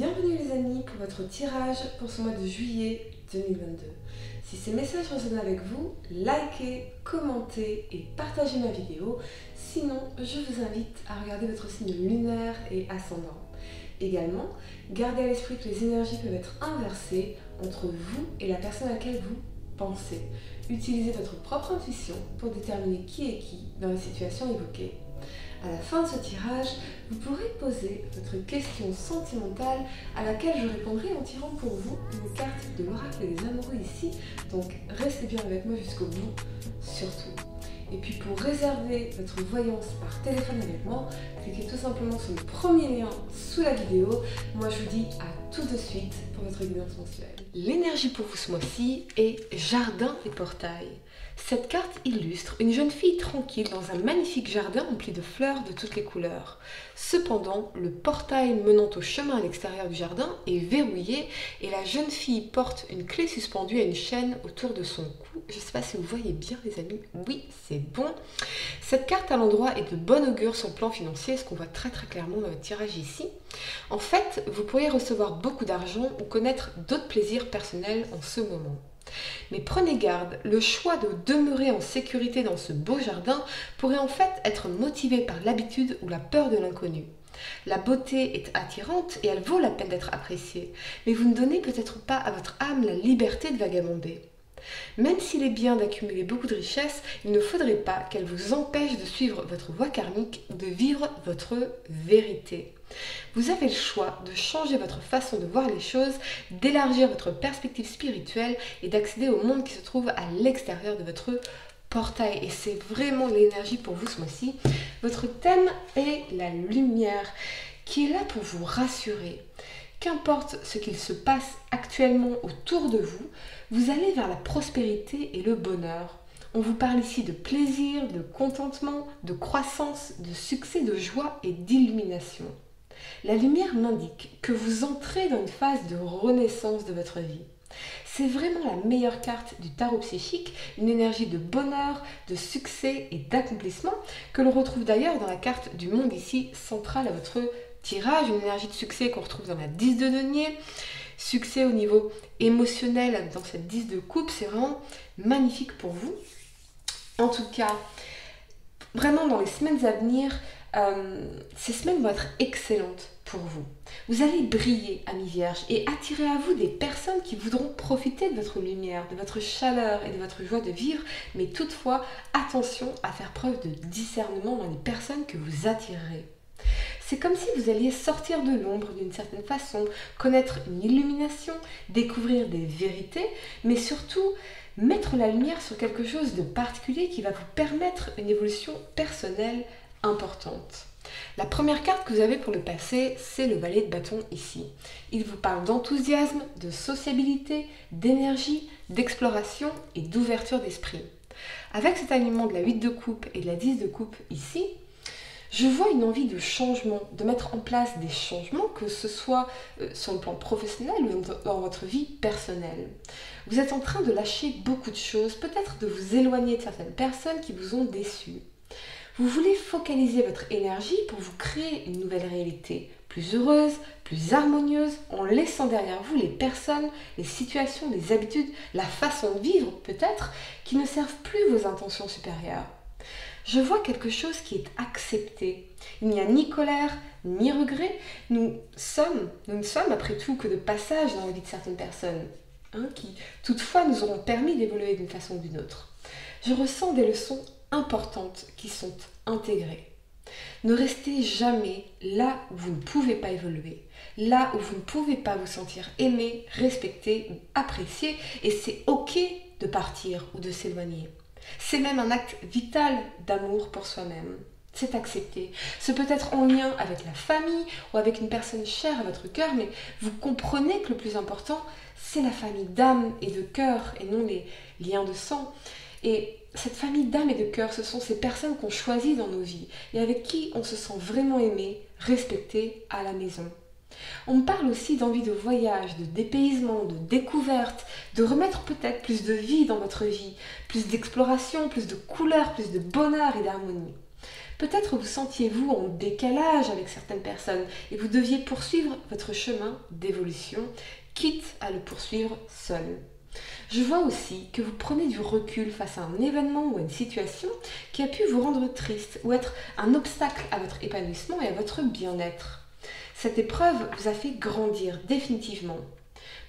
Bienvenue les amis pour votre tirage pour ce mois de juillet 2022. Si ces messages résonnent avec vous, likez, commentez et partagez ma vidéo. Sinon, je vous invite à regarder votre signe lunaire et ascendant. Également, gardez à l'esprit que les énergies peuvent être inversées entre vous et la personne à laquelle vous pensez. Utilisez votre propre intuition pour déterminer qui est qui dans les situations évoquées. À la fin de ce tirage, vous pourrez poser votre question sentimentale à laquelle je répondrai en tirant pour vous une carte de l'oracle des amoureux ici. Donc restez bien avec moi jusqu'au bout, surtout. Et puis pour réserver votre voyance par téléphone avec moi, cliquez tout simplement sur le premier lien sous la vidéo. Moi je vous dis à tout de suite pour votre guidance mensuelle. L'énergie pour vous ce mois-ci est jardin et portail. Cette carte illustre une jeune fille tranquille dans un magnifique jardin rempli de fleurs de toutes les couleurs. Cependant, le portail menant au chemin à l'extérieur du jardin est verrouillé et la jeune fille porte une clé suspendue à une chaîne autour de son cou. Je ne sais pas si vous voyez bien les amis, oui c'est bon. Cette carte à l'endroit est de bon augure sur le plan financier, ce qu'on voit très clairement dans votre tirage ici. En fait, vous pourriez recevoir beaucoup d'argent ou connaître d'autres plaisirs personnels en ce moment. Mais prenez garde, le choix de demeurer en sécurité dans ce beau jardin pourrait en fait être motivé par l'habitude ou la peur de l'inconnu. La beauté est attirante et elle vaut la peine d'être appréciée, mais vous ne donnez peut-être pas à votre âme la liberté de vagabonder. Même s'il est bien d'accumuler beaucoup de richesses, il ne faudrait pas qu'elle vous empêche de suivre votre voie karmique ou de vivre votre vérité. Vous avez le choix de changer votre façon de voir les choses, d'élargir votre perspective spirituelle et d'accéder au monde qui se trouve à l'extérieur de votre portail. Et c'est vraiment l'énergie pour vous ce mois-ci. Votre thème est la lumière qui est là pour vous rassurer. Qu'importe ce qu'il se passe actuellement autour de vous, vous allez vers la prospérité et le bonheur. On vous parle ici de plaisir, de contentement, de croissance, de succès, de joie et d'illumination. La lumière m'indique que vous entrez dans une phase de renaissance de votre vie. C'est vraiment la meilleure carte du tarot psychique, une énergie de bonheur, de succès et d'accomplissement que l'on retrouve d'ailleurs dans la carte du monde ici centrale à votre tirage, une énergie de succès qu'on retrouve dans la 10 de denier, succès au niveau émotionnel dans cette 10 de coupe, c'est vraiment magnifique pour vous. En tout cas, vraiment dans les semaines à venir, ces semaines vont être excellentes pour vous. Vous allez briller, amis vierges, et attirer à vous des personnes qui voudront profiter de votre lumière, de votre chaleur et de votre joie de vivre, mais toutefois, attention à faire preuve de discernement dans les personnes que vous attirerez. C'est comme si vous alliez sortir de l'ombre d'une certaine façon, connaître une illumination, découvrir des vérités, mais surtout mettre la lumière sur quelque chose de particulier qui va vous permettre une évolution personnelle importante. La première carte que vous avez pour le passé, c'est le valet de bâton ici. Il vous parle d'enthousiasme, de sociabilité, d'énergie, d'exploration et d'ouverture d'esprit. Avec cet alignement de la 8 de coupe et de la 10 de coupe ici, je vois une envie de changement, de mettre en place des changements, que ce soit sur le plan professionnel ou dans votre vie personnelle. Vous êtes en train de lâcher beaucoup de choses, peut-être de vous éloigner de certaines personnes qui vous ont déçu. Vous voulez focaliser votre énergie pour vous créer une nouvelle réalité, plus heureuse, plus harmonieuse, en laissant derrière vous les personnes, les situations, les habitudes, la façon de vivre peut-être, qui ne servent plus vos intentions supérieures. Je vois quelque chose qui est accepté. Il n'y a ni colère, ni regret. Nous ne sommes après tout que de passage dans la vie de certaines personnes, qui toutefois nous auront permis d'évoluer d'une façon ou d'une autre. Je ressens des leçons importantes qui sont intégrées. Ne restez jamais là où vous ne pouvez pas évoluer, là où vous ne pouvez pas vous sentir aimé, respecté ou apprécié, et c'est ok de partir ou de s'éloigner. C'est même un acte vital d'amour pour soi-même. C'est accepté. Ce peut être en lien avec la famille ou avec une personne chère à votre cœur, mais vous comprenez que le plus important, c'est la famille d'âme et de cœur et non les liens de sang. Et cette famille d'âme et de cœur, ce sont ces personnes qu'on choisit dans nos vies et avec qui on se sent vraiment aimé, respecté à la maison. On me parle aussi d'envie de voyage, de dépaysement, de découverte, de remettre peut-être plus de vie dans votre vie, plus d'exploration, plus de couleurs, plus de bonheur et d'harmonie. Peut-être vous sentiez-vous en décalage avec certaines personnes et vous deviez poursuivre votre chemin d'évolution, quitte à le poursuivre seul. Je vois aussi que vous prenez du recul face à un événement ou à une situation qui a pu vous rendre triste ou être un obstacle à votre épanouissement et à votre bien-être. Cette épreuve vous a fait grandir définitivement.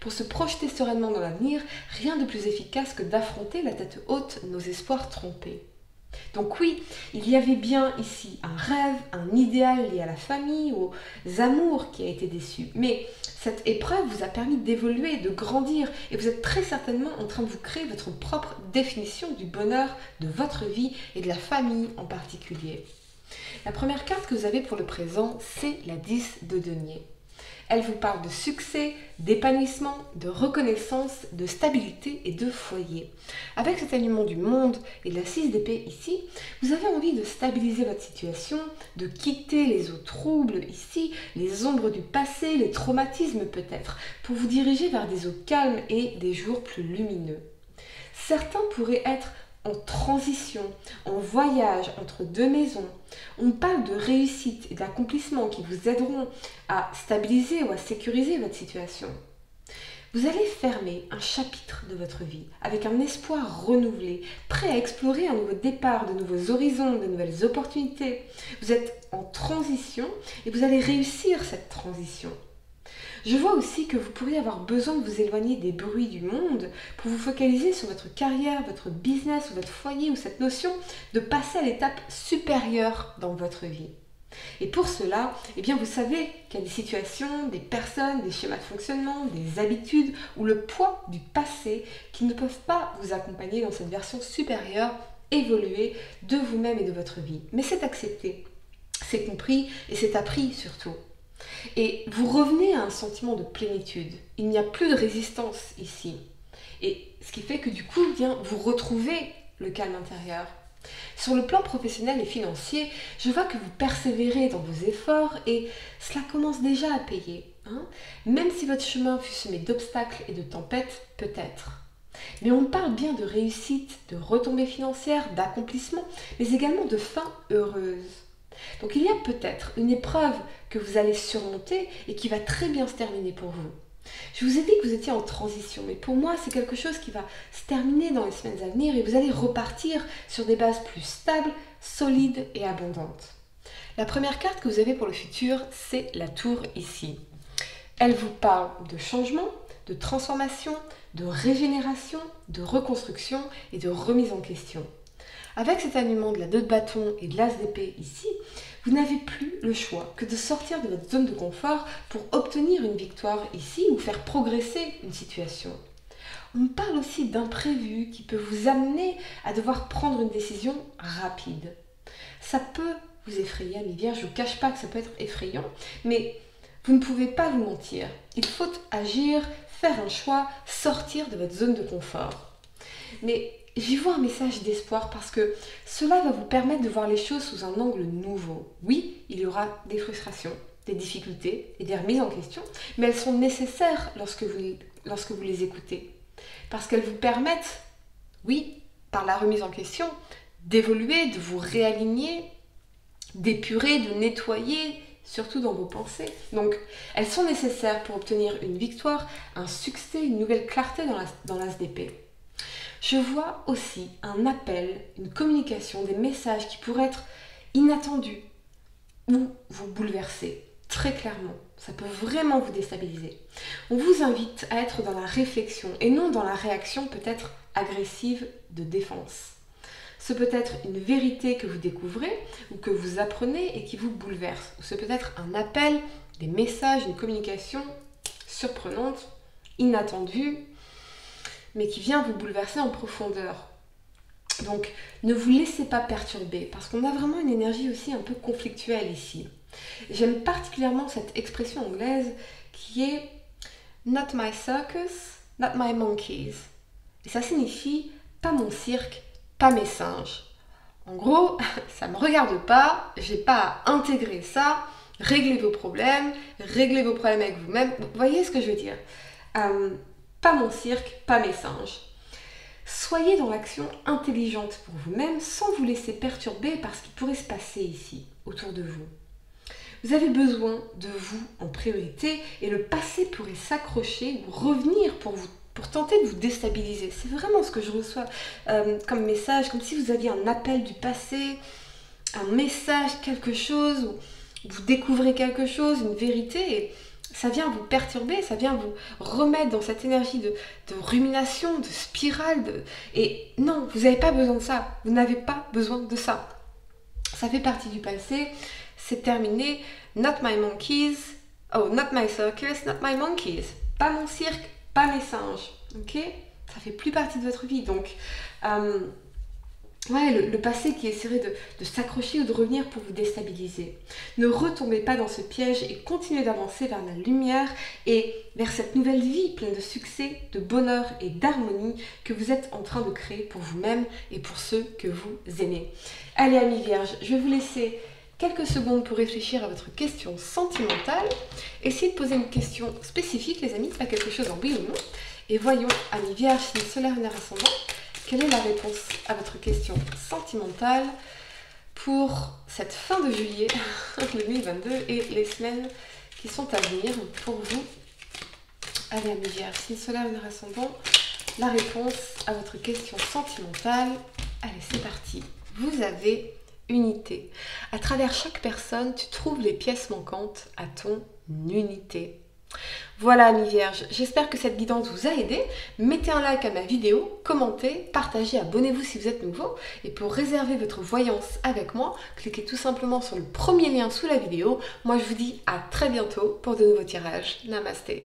Pour se projeter sereinement dans l'avenir, rien de plus efficace que d'affronter la tête haute nos espoirs trompés. Donc oui, il y avait bien ici un rêve, un idéal lié à la famille, aux amours qui a été déçu. Mais cette épreuve vous a permis d'évoluer, de grandir et vous êtes très certainement en train de vous créer votre propre définition du bonheur de votre vie et de la famille en particulier. La première carte que vous avez pour le présent, c'est la 10 de denier. Elle vous parle de succès, d'épanouissement, de reconnaissance, de stabilité et de foyer. Avec cet alignement du monde et de la 6 d'épée ici, vous avez envie de stabiliser votre situation, de quitter les eaux troubles ici, les ombres du passé, les traumatismes peut-être, pour vous diriger vers des eaux calmes et des jours plus lumineux. Certains pourraient être en transition, en voyage entre deux maisons. On parle de réussite et d'accomplissement qui vous aideront à stabiliser ou à sécuriser votre situation. Vous allez fermer un chapitre de votre vie avec un espoir renouvelé, prêt à explorer un nouveau départ, de nouveaux horizons, de nouvelles opportunités. Vous êtes en transition et vous allez réussir cette transition. Je vois aussi que vous pourriez avoir besoin de vous éloigner des bruits du monde pour vous focaliser sur votre carrière, votre business ou votre foyer ou cette notion de passer à l'étape supérieure dans votre vie. Et pour cela, eh bien vous savez qu'il y a des situations, des personnes, des schémas de fonctionnement, des habitudes ou le poids du passé qui ne peuvent pas vous accompagner dans cette version supérieure, évoluée de vous-même et de votre vie. Mais c'est accepté, c'est compris et c'est appris surtout. Et vous revenez à un sentiment de plénitude. Il n'y a plus de résistance ici. Et ce qui fait que du coup, bien, vous retrouvez le calme intérieur. Sur le plan professionnel et financier, je vois que vous persévérez dans vos efforts et cela commence déjà à payer. Même si votre chemin fut semé d'obstacles et de tempêtes, peut-être. Mais on parle bien de réussite, de retombées financières, d'accomplissement, mais également de fin heureuse. Donc il y a peut-être une épreuve que vous allez surmonter et qui va très bien se terminer pour vous. Je vous ai dit que vous étiez en transition, mais pour moi c'est quelque chose qui va se terminer dans les semaines à venir et vous allez repartir sur des bases plus stables, solides et abondantes. La première carte que vous avez pour le futur, c'est la tour ici. Elle vous parle de changement, de transformation, de régénération, de reconstruction et de remise en question. Avec cet alignement de la 2 de bâton et de l'as d'épée ici, vous n'avez plus le choix que de sortir de votre zone de confort pour obtenir une victoire ici ou faire progresser une situation. On parle aussi d'imprévu qui peut vous amener à devoir prendre une décision rapide. Ça peut vous effrayer, amis vierges, je ne vous cache pas que ça peut être effrayant, mais vous ne pouvez pas vous mentir. Il faut agir, faire un choix, sortir de votre zone de confort. Mais j'y vois un message d'espoir parce que cela va vous permettre de voir les choses sous un angle nouveau. Oui, il y aura des frustrations, des difficultés et des remises en question, mais elles sont nécessaires lorsque vous les écoutez. Parce qu'elles vous permettent, oui, par la remise en question, d'évoluer, de vous réaligner, d'épurer, de nettoyer, surtout dans vos pensées. Donc, elles sont nécessaires pour obtenir une victoire, un succès, une nouvelle clarté dans l'as d'épée. Je vois aussi un appel, une communication, des messages qui pourraient être inattendus ou vous bouleverser, très clairement. Ça peut vraiment vous déstabiliser. On vous invite à être dans la réflexion et non dans la réaction peut-être agressive de défense. Ce peut être une vérité que vous découvrez ou que vous apprenez et qui vous bouleverse. Ou ce peut être un appel, des messages, une communication surprenante, inattendue, mais qui vient vous bouleverser en profondeur. Donc, ne vous laissez pas perturber, parce qu'on a vraiment une énergie aussi un peu conflictuelle ici. J'aime particulièrement cette expression anglaise qui est « Not my circus, not my monkeys ». Et ça signifie « pas mon cirque, pas mes singes ». En gros, ça ne me regarde pas, j'ai pas à intégrer ça, réglez vos problèmes avec vous-même. Vous voyez ce que je veux dire ? Pas mon cirque, pas mes singes. Soyez dans l'action intelligente pour vous-même sans vous laisser perturber par ce qui pourrait se passer ici, autour de vous. Vous avez besoin de vous en priorité et le passé pourrait s'accrocher ou revenir pour tenter de vous déstabiliser. C'est vraiment ce que je reçois comme message, comme si vous aviez un appel du passé, un message, quelque chose, où vous découvrez quelque chose, une vérité, et ça vient vous perturber, ça vient vous remettre dans cette énergie de rumination, de spirale. Et non, vous n'avez pas besoin de ça. Vous n'avez pas besoin de ça. Ça fait partie du passé. C'est terminé. Not my monkeys. Oh, not my circus, not my monkeys. Pas mon cirque, pas mes singes. Ok? Ça fait plus partie de votre vie. Donc, le passé qui essaierait de s'accrocher ou de revenir pour vous déstabiliser. Ne retombez pas dans ce piège et continuez d'avancer vers la lumière et vers cette nouvelle vie pleine de succès, de bonheur et d'harmonie que vous êtes en train de créer pour vous-même et pour ceux que vous aimez. Allez, amis vierges, je vais vous laisser quelques secondes pour réfléchir à votre question sentimentale. Essayez de poser une question spécifique, les amis, pas quelque chose en oui ou non. Et voyons, amis vierges, signe solaire, lunaire, ascendant, quelle est la réponse à votre question sentimentale pour cette fin de juillet 2022 et les semaines qui sont à venir pour vous? Allez, amis vierges, signe solaire, lunaire, ascendant, la réponse à votre question sentimentale. Allez, c'est parti. Vous avez unité. À travers chaque personne, tu trouves les pièces manquantes à ton unité. Voilà, amis vierges, j'espère que cette guidance vous a aidé. Mettez un like à ma vidéo, commentez, partagez, abonnez-vous si vous êtes nouveau. Et pour réserver votre voyance avec moi, cliquez tout simplement sur le premier lien sous la vidéo. Moi, je vous dis à très bientôt pour de nouveaux tirages. Namasté.